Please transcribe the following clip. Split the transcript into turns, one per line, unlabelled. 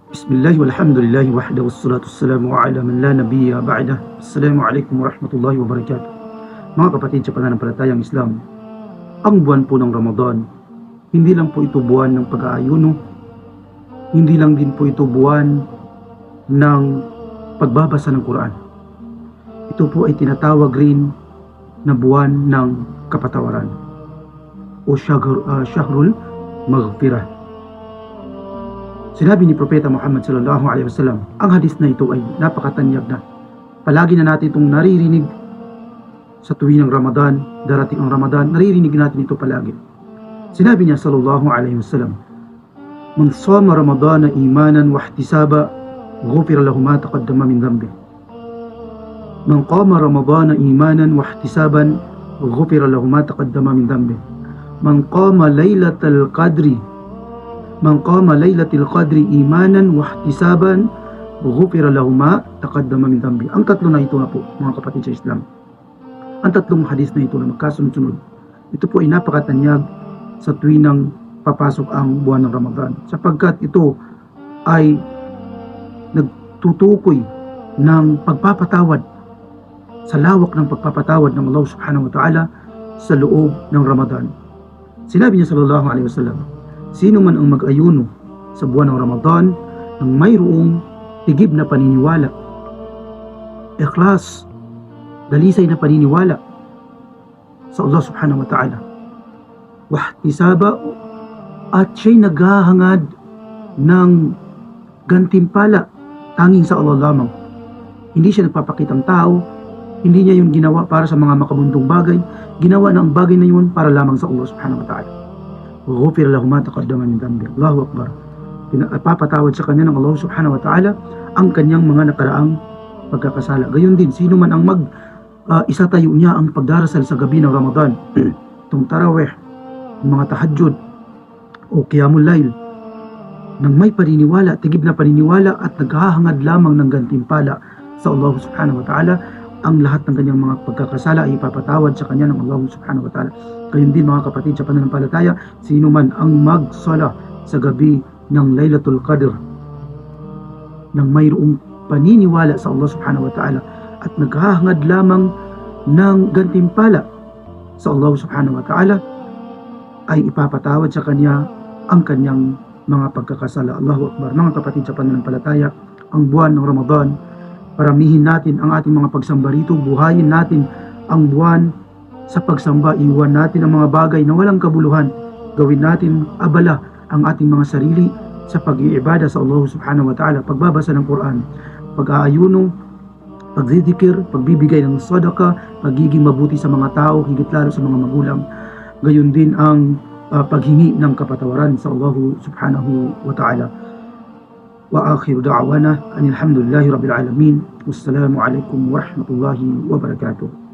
Bismillah walhamdulillah wahda wassalatu wassalamu ala man la nabiyya ba'dah. Assalamualaikum warahmatullahi wabarakatuh. Mga kapatid sa pananampalatayang Islam, ang buwan po ng Ramadan, hindi lang po ito buwan ng pag-aayuno, hindi lang din po ito buwan ng pagbabasa ng Quran. Ito po ay tinatawag rin na buwan ng kapatawaran o Shahrul Maghfirah. Sinabi ni Propeta Muhammad sallallahu alaihi wasallam, ang hadis na ito ay napakatanyag na. Palagi na natin itong naririnig sa tuwing ng Ramadan, darating ang Ramadan, naririnig natin ito palagi. Sinabi niya sallallahu alaihi wasallam, man sama Ramadana imanan wa ihtisaba, ghufira lahu ma taqaddama min dhanbi. Man qama Ramadana imanan wa ihtisaban, ghufira lahu ma taqaddama min dhanbi. Man qama laylatal qadri Man qama laylatil qadri imanan wa ihtisaban, ghufira lahu ma taqaddama min dhanbi. Ang tatlo na ito na po, mga kapatid sa Islam. Ang tatlong hadis na ito na magkasunod-sunod. Ito po ay napakatanyag sa tuwing ng papasok ang buwan ng Ramadan, sapagkat ito ay nagtutukoy ng pagpapatawad, sa lawak ng pagpapatawad ng Allah subhanahu wa ta'ala sa loob ng Ramadan. Sinabi niya sallallahu alaihi wasallam, sino man ang mag-ayuno sa buwan ng Ramadan ng mayroong tigib na paniniwala, ikhlas, dalisay na paniniwala sa Allah subhanahu wa ta'ala, wahtisaba, at siya'y naghahangad ng gantimpala tanging sa Allah lamang. Hindi siya nagpapakitang tao, hindi niya yung ginawa para sa mga makabundong bagay, ginawa na ang bagay na yun para lamang sa Allah subhanahu wa ta'ala. Ghufira lahu ma taqaddama min dhanbi. Allahu Akbar. Pinapatawad sa kanya ng Allah subhanahu wa ta'ala ang kanyang mga nakaraang pagkakasala. Gayon din, sino man ang isatayo niya ang pagdarasal sa gabi ng Ramadan, itong tarawih, mga tahajjud o qiyamul layl, nang may paniniwala, tigib na paniniwala at naghahangad lamang ng gantimpala sa Allah subhanahu wa ta'ala, ang lahat ng kanyang mga pagkakasala ay ipapatawad sa kanya ng Allah subhanahu wa ta'ala. Gayon din, mga kapatid sa pananampalataya, sino man ang magsala sa gabi ng Laylatul Qadr nang mayroong paniniwala sa Allah subhanahu wa ta'ala at naghahangad lamang ng gantimpala sa Allah subhanahu wa ta'ala, ay ipapatawad sa kanya ang kanyang mga pagkakasala. Allahu Akbar. Mga kapatid sa pananampalataya, ang buwan ng Ramadan, paramihin natin ang ating mga pagsamba rito, buhayin natin ang buwan sa pagsamba, iwan natin ang mga bagay na walang kabuluhan, gawin natin abala ang ating mga sarili sa pag-iibada sa Allah subhanahu wa ta'ala, pagbabasa ng Quran, pag-aayuno, pagzidikir, pagbibigay ng sadaka, pagiging mabuti sa mga tao, higit lalo sa mga magulang, gayon din ang paghingi ng kapatawaran sa Allah subhanahu wa ta'ala. Wa akhiru da'wana anil hamdulillahi rabbil alamin. Wassalamu alaikum warahmatullahi wabarakatuh.